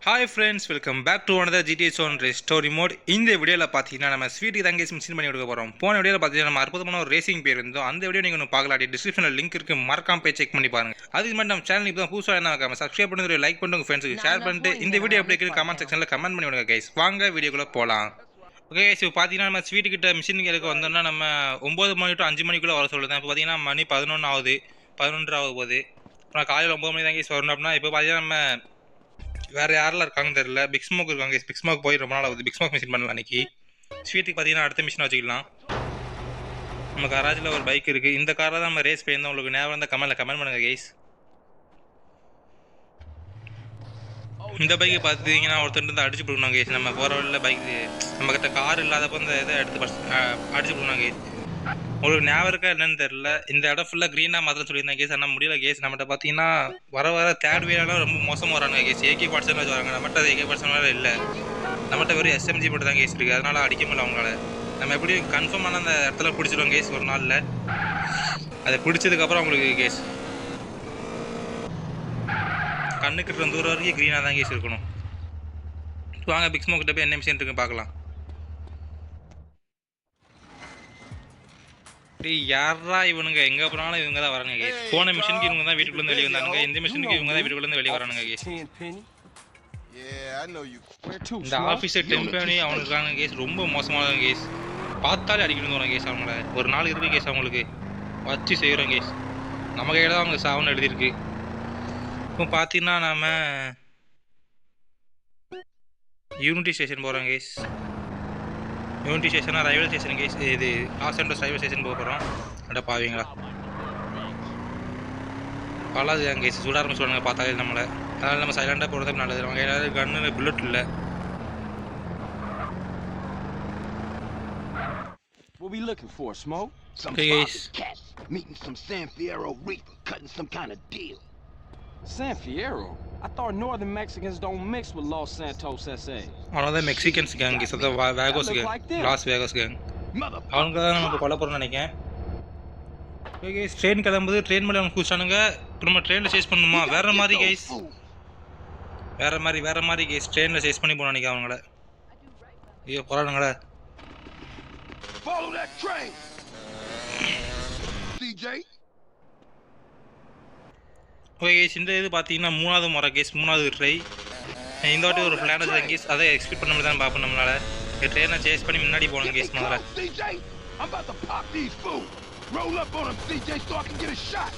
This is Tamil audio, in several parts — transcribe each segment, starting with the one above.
Hi friends, welcome back to another GTA San Andreas story mod. இந்த வீடியோவில் பார்த்தீங்கன்னா நம்ம ஸ்வீட்டுக்கு தான் கேஸ் மிஷின் பண்ணி கொடுக்க போகிறோம். போன வீடியோவில் பார்த்தீங்கன்னா நம்ம அற்புதமான ஒரு ரேசிங் பேர் இருந்தோம். அந்த வீடியோ நீங்கள் ஒன்று பார்க்கலாம். டிஸ்கிரிப்ஷனில் லிங்க் இருக்குது, மறக்காம போய் செக் பண்ணி பாருங்கள். அதுக்கு மாதிரி நம்ம சேனல் இப்போ தான் புதுசாக என்ன வைக்காம சப்ஸ்கிரைப் பண்ணி லைக் பண்ணிட்டு உங்கள் ஃப்ரெண்ட்ஸுக்கு ஷேர் பண்ணிட்டு இந்த வீடியோ எப்படி இருக்குன்னு கமெண்ட் செக்ஷனில் கமெண்ட் பண்ணி விடுங்க கைஸ். வாங்க வீடியோக்குள்ளே போகலாம். ஓகே கைஸ், இப்போ பார்த்தீங்கன்னா நம்ம ஸ்வீட்டுக்கிட்ட மிஷின் எடுக்க வந்தோம்னா நம்ம 9 மணி டு 5 மணிக்குள்ளே வர சொல்லுதான். இப்போ பார்த்தீங்கன்னா மணி 11 ஆகுது, 11 ஆக போகுது. அப்புறம் காலையில் 9 மணி தான் கேஸ் வரணும். அப்படின்னா இப்போ பார்த்தீங்கன்னா நம்ம வேறு யாரெல்லாம் இருக்காங்கன்னு தெரியல. பிக் ஸ்மோக் இருக்காங்க. பிக் ஸ்மோக் போய் ரொம்ப நாள் ஆகுது. பிக் ஸ்மோக் மிஷின் பண்ணலாம் அன்றைக்கி. ஸ்வீட்டுக்கு பார்த்தீங்கன்னா அடுத்த மிஷின் வச்சுக்கலாம். நம்ம கராஜில் ஒரு பைக் இருக்குது. இந்த காரில் தான் நம்ம ரேஸ் போயிருந்தோம். உங்களுக்கு நேரம் இருந்தால் கமெண்ட் பண்ணுங்கள் கைஸ். இந்த பைக்கை பார்த்தீங்கன்னா ஒருத்தர் வந்து அடிச்சு போடணும் கேஸ். நம்ம போகிற வழியில் பைக்கு நம்மக்கிட்ட கார் இல்லாதப்போ இந்த இதை எடுத்து அடிச்சு போடணும் கேஸ். உங்களுக்கு ஞாபகம் இருக்கா என்னன்னு தெரியல. இந்த இடம் ஃபுல்லாக க்ரீனாக மாத்திரம் சொல்லியிருந்தேன் கேஸ். ஆனால் முடியல கேஸ். நம்மகிட்ட பார்த்தீங்கன்னா வர தேர்ட் வேலாம் ரொம்ப மோசமாக வரானுங்க கேஸ். AK பார்ட்ஸன் வச்சு வராங்க. நம்மகிட்ட அது AK பார்ட்ஸன் வேறு இல்லை. நம்மகிட்ட வெறும் SMG மட்டும் தான் கேஸ் இருக்குது. அதனால் அடிக்க முடியல அவங்களால. நம்ம எப்படி கன்ஃபார்மான அந்த இடத்துல பிடிச்சிடுவோம் கேஸ் ஒரு நாளில். அதை பிடிச்சதுக்கப்புறம் அவங்களுக்கு கேஸ் கண்ணுக்கிட்ட தூரம் வரைக்கும் க்ரீனாக தான் கேஸ் இருக்கணும். வாங்க பிக் ஸ்மோக் கிட்ட போய் என்ன மிஷின் இருக்குன்னு பார்க்கலாம். யாரா இவனுங்க எங்க போனாலும் இவங்க தான் வரானுங்க கேஸ். போன மிஷனுக்கு இவங்க தான் வீட்டுக்குள்ள இருந்து வெளியே வந்தானுங்க. இந்த மிஷனுக்கு இவங்க தான் வீட்டுக்குள்ள இருந்து வெளியே வரானுங்க கேஸ். இந்த ஆஃபீஸர் டெம்பனி அவனுக்கு இருக்காங்க கேஸ். ரொம்ப மோசமான கேஸ். பார்த்தாலே அடிக்கணும் தோணும் கேஸ். அவங்கள ஒரு நாள் இருக்கு கேஸ். அவங்களுக்கு வச்சு செய்கிறோம் கேஸ். நம்ம கையில் தான் அவங்க சாவுன்னு எழுதியிருக்கு. இப்போ பார்த்தீங்கன்னா நம்ம யூனிட்டி ஸ்டேஷன் போகிறோம் கேஸ். யூனிட்டி ஸ்டேஷனா ரயில்வே ஸ்டேஷன் கேஸ். இது லாஸ் ஏஞ்சல்ஸ் ரயில்வே ஸ்டேஷன் போக போகிறோம். அட பாவீங்களா பலாது தான் கேஸ். சுட ஆரம்பிச்சுடுவாங்க பார்த்தாலே நம்மளை. அதனால் நம்ம சைலண்டாக போகிறது நல்லது. அவங்க ஏதாவது கன்னு புல்லட் இல்லை. What we looking for, Smoke? Some cat meeting some San Fierro reaper, cutting some kind of deal. San Fierro? I thought Northern Mexicans don't mix with Los Santos SA. அவனோட மெக்சிகன்ஸ் கேங் கேஸ். அதான் வேகோஸ் கேங், லாஸ் வேகோஸ் கேங். அவங்க தான் நம்ம கொலை போகிறோம்னு நினைக்கிறேன். ஓகே, ட்ரெயின் கிளம்புது. ட்ரெயின் மேலே அவங்க குதிச்சானுங்க. இப்போ நம்ம ட்ரெயினில் சேஸ் பண்ணணுமா? வேற மாதிரி கைஸ். வேற மாதிரி கேஸ். ட்ரெயினில் சேஸ் பண்ணி போகணும் நினைக்கிறேன் அவங்கள. ஐயோ போகிறானுங்களே. Follow that train. CJ. Okay guys, இந்த இது பார்த்தீங்கன்னா 3வது முறை கேஸ். 3வது ட்ரை. இந்த வாட்டி ஒரு பிளான் வச்சு கேஸ். அதை எக்ஸ்பெக்ட் பண்ண முடியாது தான் பார்ப்போம் நம்மளால. ட்ரெயினை சேஸ் பண்ணி முன்னாடி போகணும் கேஸ். முதல்ல CJ, I'm about to pop these fools. Roll up on them, CJ, so I can get a shot.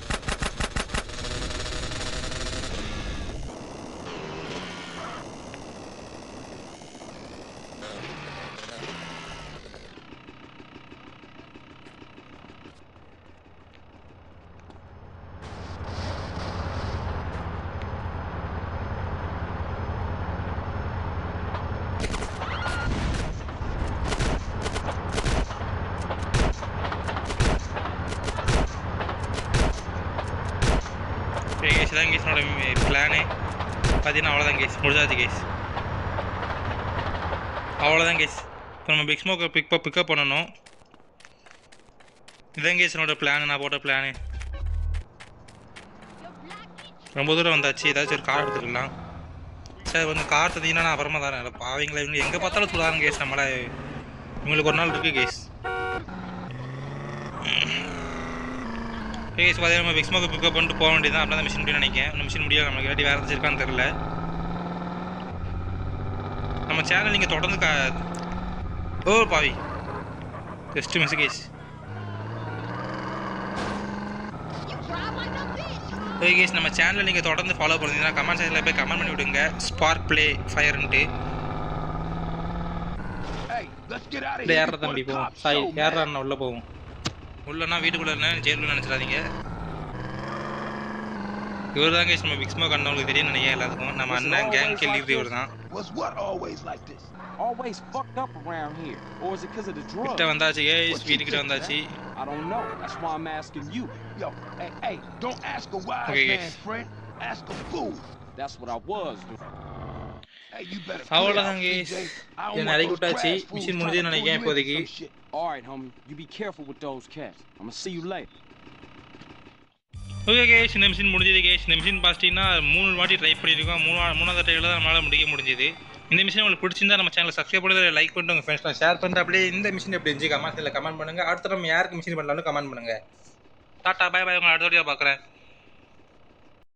Guys தான் கேஸ். என்னோட பிளானே பார்த்தீங்கன்னா அவ்வளோதான் கேஸ். முடிஞ்சாச்சு கேஸ். அவ்வளோதான் கேஸ். இப்போ நம்ம பிக் ஸ்மோக்கை பிக்கப் பண்ணணும். இதான் கேஸ் என்னோட பிளானு. நான் போட்ட பிளானு. ரொம்ப தூரம் வந்தாச்சு. ஏதாச்சும் ஒரு கார் எடுத்துக்கலாம். சரி, கொஞ்சம் கார் தந்தீங்கன்னா நான் அப்புறமா தரேன். பாவீங்களா இவங்க எங்கே பார்த்தாலும் சொல்லுறாங்க கேஸ். நம்மளை இவங்களுக்கு ஒரு நாள் இருக்குது கேஸ். கேஸ் பார்த்தீங்கன்னா நம்ம பிக் ஸ்மோக்கை பிக்கப் பண்ணிட்டு போக வேண்டியதான். அப்படின்னா மிஷின் முடியும் நினைக்கிறேன். இந்த மிஷின் முடியாது நம்மளுக்கு. இல்லாட்டி வேறு ஏதாச்சும் இருக்கான்னு தெரில. நம்ம சேனல் நீங்கள் தொடர்ந்து ஓ பாவி just miss guys. Okay guys, நம்ம சேனலை நீங்கள் தொடர்ந்து ஃபாலோ பண்ணிங்கன்னா கமெண்ட் செக்ஷனில் போய் கமெண்ட் பண்ணி விடுங்க. ஸ்பார்க் ப்ளே ஃபயர்ன்ட்டு. இல்லை ஏற தம்பி போவோம். சாரி ஏறா உள்ளே போவோம். உள்ளனா வீட்டுக்குள்ளே என்ன ஜெயிலுக்குள்ள நினச்சிடாதீங்க. இவர் தான் கேஸ் நம்ம பிக் ஸ்மோக் அண்ணவங்களுக்கு தெரியும் நினைக்கிறேன் எல்லாத்துக்கும். நம்ம அண்ணன் கேங் கில்லி இவர் தான். Always fucked up around here, or is it because of the drugs? கிட்ட வந்தாச்சு கேஸ். வீட்டுக்கிட்ட வந்தாச்சு. I don't know. That's why I'm asking you. Yo, hey, don't ask a wise man, friend. Ask a fool. That's what I was doing. Hey, you better. அவ்வளோதான் கேஸ். என்ன அடிக்க விட்டாச்சு. மிஷின் முடிஞ்சதுன்னு நினைக்கிறேன் இப்போதைக்கு. All right, homie. You be careful with those cats. I'm gonna see you later. Okay guys, இந்த மிஷின் முடிஞ்சது கேஸ். இந்த மிஷின் பார்த்திங்கன்னா 3 வாட்டி ட்ரை பண்ணியிருக்கோம். மூணாவது ட்ரைவில் தான் நம்மளால் முடிக்க முடிஞ்சது. இந்த மிஷின் உங்களுக்கு பிடிச்சிருந்தா நம்ம சேனலை சப்ஸ்கிரைப் பண்ணுறது, லைக் பண்ணிட்டு உங்கள் ஃப்ரெண்ட்ஸ்லாம் ஷேர் பண்ணிட்டு அப்படியே இந்த மிஷின் எப்படி இருந்துச்சு கமெண்ட்ஸில் கமெண்ட் பண்ணுங்கள். அடுத்த நம்ம யாருக்கு மிஷின் பண்ணலாம்னு கமெண்ட் பண்ணுங்கள். டாட்டா பை பை, உங்களை அடுத்த வீடியோ பார்க்குறேன்.